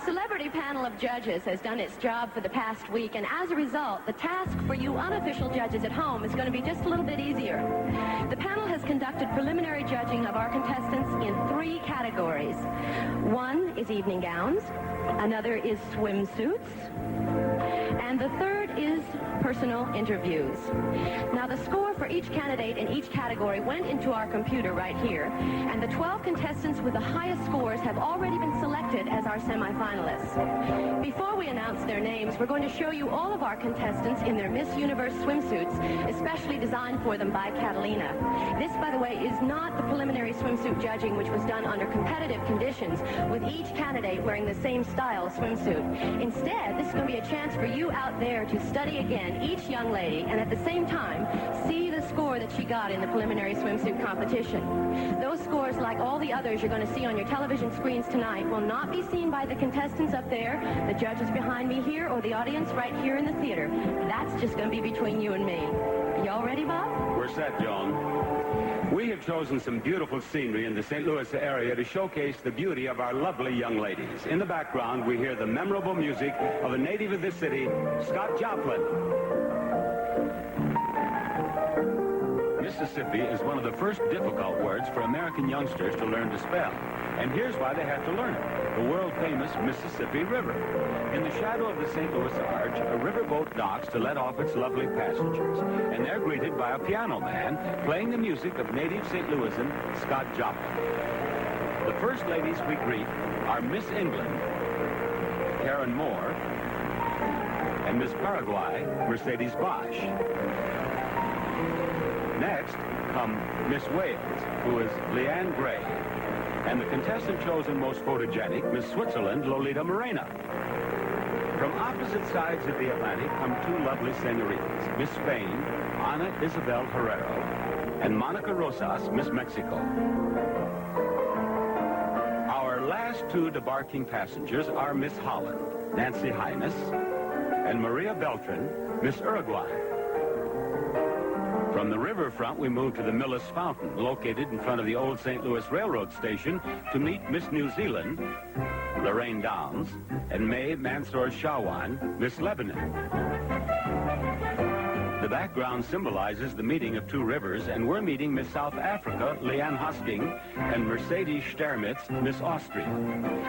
celebrity panel of judges has done its job for the past week, and as a result, the task for you unofficial judges at home is going to be just a little bit easier. The panel has conducted preliminary judging of our contestants in 3 categories. One is evening gowns, another is swimsuits, and the third is personal interviews. Now, the score for each candidate in each category went into our computer right here, and the 12 contestants with the highest scores have already been selected as our semifinalists. Before we announce their names, we're going to show you all of our contestants in their Miss Universe swimsuits, especially designed for them by Catalina. This, by the way, is not the preliminary swimsuit judging, which was done under competitive conditions, with each candidate wearing the same style swimsuit. Instead, this is going to be a chance for you out there to study again each young lady, and at the same time, see the score that she got in the preliminary swimsuit competition. Those scores, like all the others you're going to see on your television screens tonight, will not be seen by the contestants up there, the judges behind me here, or the audience right here in the theater. That's just going to be between you and me. Y'all ready, Bob? We're set, Joan. We have chosen some beautiful scenery in the St. Louis area to showcase the beauty of our lovely young ladies. In the background, we hear the memorable music of a native of this city, Scott Joplin. Mississippi is one of the first difficult words for American youngsters to learn to spell. And here's why they have to learn it. The world-famous Mississippi River. In the shadow of the St. Louis Arch, a riverboat docks to let off its lovely passengers. And they're greeted by a piano man playing the music of native St. Louisan Scott Joplin. The first ladies we greet are Miss England, Karen Moore, and Miss Paraguay, Mercedes Bosch. Next come Miss Wales, who is Leanne Gray, and the contestant chosen most photogenic, Miss Switzerland, Lolita Morena. From opposite sides of the Atlantic come 2 lovely senoritas, Miss Spain, Ana Isabel Herrero, and Monica Rosas, Miss Mexico. Our last 2 debarking passengers are Miss Holland, Nancy Highness, and Maria Beltran, Miss Uruguay. From the riverfront, we move to the Millis Fountain, located in front of the old St. Louis Railroad Station, to meet Miss New Zealand, Lorraine Downs, and May Mansour Shawan, Miss Lebanon. The background symbolizes the meeting of 2 rivers, and we're meeting Miss South Africa, Leanne Hosking, and Mercedes Stermitz, Miss Austria.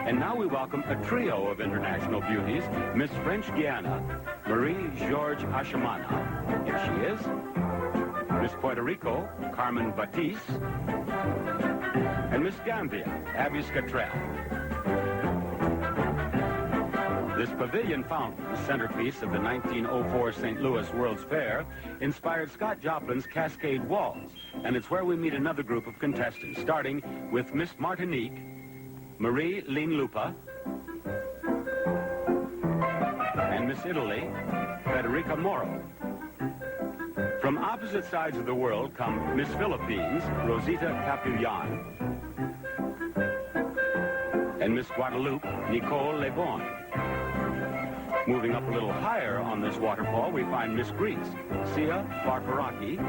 And now we welcome a trio of international beauties, Miss French Guiana, Marie-Georges Achamana. Here she is. Miss Puerto Rico, Carmen Batiste, and Miss Gambia, Abby Scatrell. This pavilion fountain, centerpiece of the 1904 St. Louis World's Fair, inspired Scott Joplin's Cascade Waltz, and it's where we meet another group of contestants, starting with Miss Martinique, Marie Linlupa, and Miss Italy, Federica Moro. From opposite sides of the world come Miss Philippines, Rosita Capullan, and Miss Guadeloupe, Nicole Lebon. Moving up a little higher on this waterfall, we find Miss Greece, Sia Farfaraki,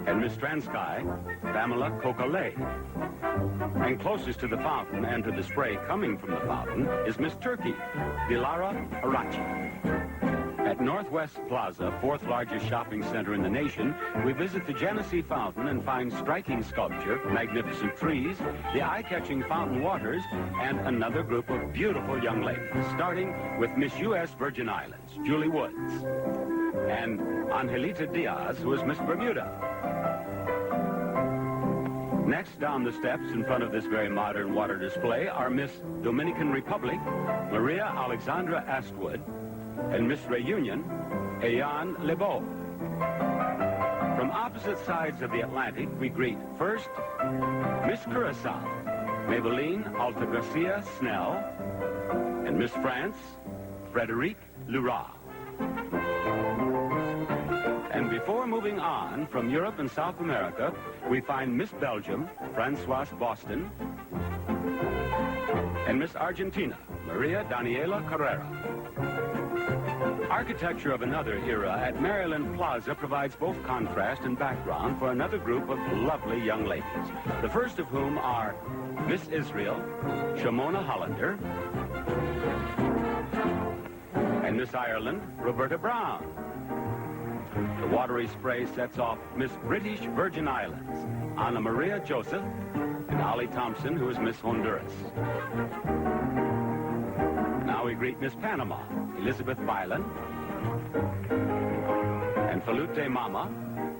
and Miss Transkai, Pamela Kokale. And closest to the fountain and to the spray coming from the fountain is Miss Turkey, Dilara Arachi. At Northwest Plaza, 4th largest shopping center in the nation, we visit the Genesee Fountain and find striking sculpture, magnificent trees, the eye-catching fountain waters, and another group of beautiful young ladies, starting with Miss U.S. Virgin Islands, Julie Woods, and Angelita Diaz, who is Miss Bermuda. Next down the steps in front of this very modern water display are Miss Dominican Republic, Maria Alexandra Astwood, and Miss Reunion, Ayan Lebeau. From opposite sides of the Atlantic, we greet first Miss Curacao, Maybelline Altagracia Snell, and Miss France, Frederique Lura. And before moving on from Europe and South America, we find Miss Belgium, Francoise Boston, and Miss Argentina, Maria Daniela Carrera. Architecture of another era at Maryland Plaza provides both contrast and background for another group of lovely young ladies. The first of whom are Miss Israel, Shimona Hollander, and Miss Ireland, Roberta Brown. The watery spray sets off Miss British Virgin Islands, Anna Maria Joseph, and Ollie Thompson, who is Miss Honduras. Now we greet Miss Panama, Elizabeth Byland, and Falute Mama,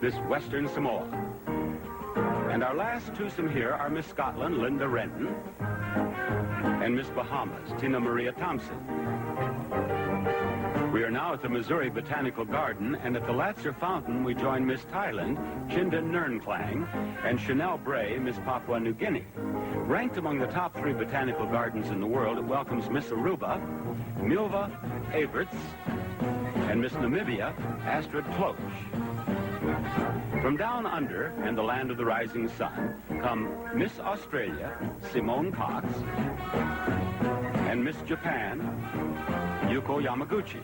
Miss Western Samoa. And our last twosome here are Miss Scotland, Linda Renton, and Miss Bahamas, Tina Maria Thompson. We are now at the Missouri Botanical Garden, and at the Latzer Fountain we join Miss Thailand, Chinda Nernklang, and Chanel Bray, Miss Papua New Guinea. Ranked among the top 3 botanical gardens in the world, it welcomes Miss Aruba, Milva Everts, and Miss Namibia, Astrid Cloche. From down under, and the land of the rising sun, come Miss Australia, Simone Cox, and Miss Japan, Yuko Yamaguchi.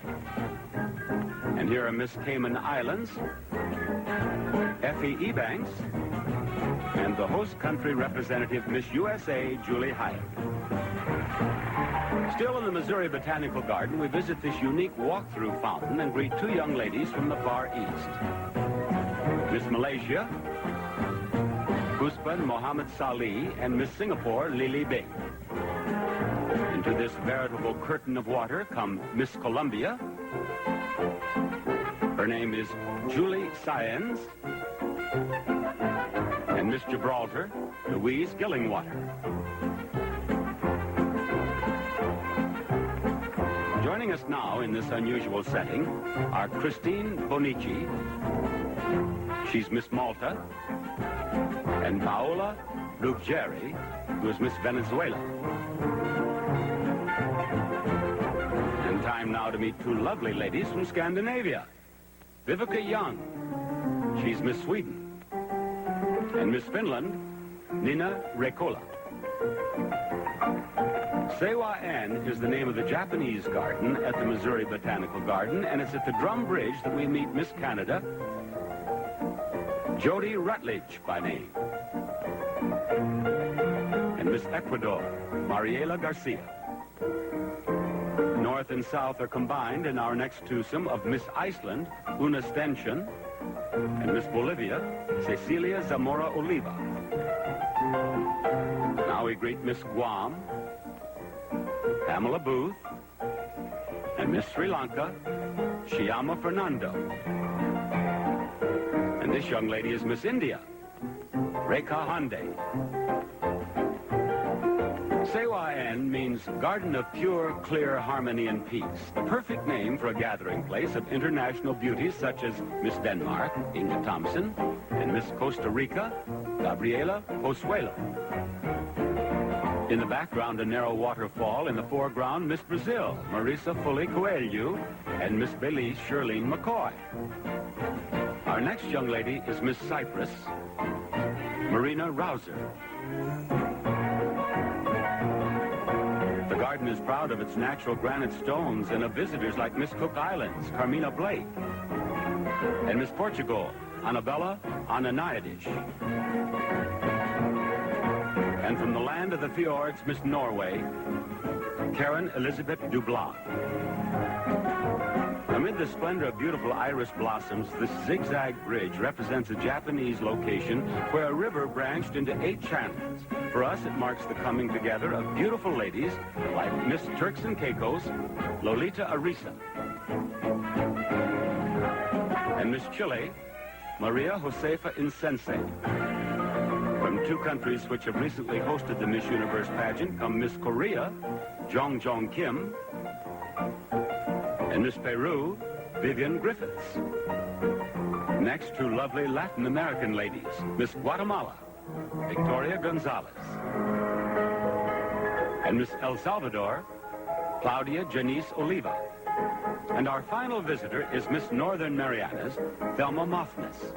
And here are Miss Cayman Islands, Effie Ebanks, and the host country representative, Miss USA, Julie Hyatt. Still in the Missouri Botanical Garden, we visit this unique walk-through fountain and greet 2 young ladies from the Far East. Miss Malaysia, Usman Mohammed Salih, and Miss Singapore, Lily Bing. Into this veritable curtain of water come Miss Columbia. Her name is Julie Syens. And Miss Gibraltar, Louise Gillingwater. Joining us now in this unusual setting are Christine Bonici, she's Miss Malta, and Paola Ruggeri, who is Miss Venezuela. And time now to meet 2 lovely ladies from Scandinavia. Vivica Young, she's Miss Sweden, and Miss Finland, Nina Rekola. Sewa N is the name of the Japanese garden at the Missouri Botanical Garden, and it's at the Drum Bridge that we meet Miss Canada, Jody Rutledge by name, and Miss Ecuador, Mariela Garcia. North and South are combined in our next twosome of Miss Iceland, Una Stenchen, and Miss Bolivia, Cecilia Zamora Oliva. Now we greet Miss Guam, Pamela Booth, and Miss Sri Lanka, Shyama Fernando. And this young lady is Miss India, Rekha Hande. Sewa-en means Garden of Pure, Clear Harmony and Peace, the perfect name for a gathering place of international beauties such as Miss Denmark, Inga Thompson, and Miss Costa Rica, Gabriela Pozuelo. In the background, a narrow waterfall. In the foreground, Miss Brazil, Marisa Fully Coelho, and Miss Belize, Shirlene McCoy. Our next young lady is Miss Cyprus, Marina Rouser. The garden is proud of its natural granite stones and of visitors like Miss Cook Islands, Carmina Blake, and Miss Portugal, Annabella Ananiadish. And from the land of the fjords, Miss Norway, Karen Elizabeth Dublas. Amid the splendor of beautiful iris blossoms, this zigzag bridge represents a Japanese location where a river branched into 8 channels. For us, it marks the coming together of beautiful ladies like Miss Turks and Caicos, Lolita Arisa, and Miss Chile, Maria Josefa Insense. From 2 countries which have recently hosted the Miss Universe pageant come Miss Korea, Jong Jong Kim, and Miss Peru, Vivian Griffiths. Next, 2 lovely Latin American ladies, Miss Guatemala, Victoria Gonzalez, and Miss El Salvador, Claudia Janice Oliva. And our final visitor is Miss Northern Marianas, Thelma Moffness.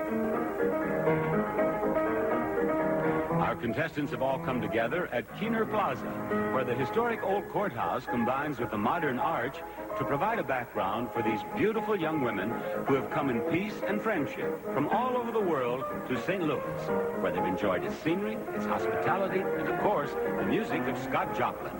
Our contestants have all come together at Keener Plaza, where the historic old courthouse combines with the modern arch to provide a background for these beautiful young women who have come in peace and friendship from all over the world to St. Louis, where they've enjoyed its scenery, its hospitality, and, of course, the music of Scott Joplin.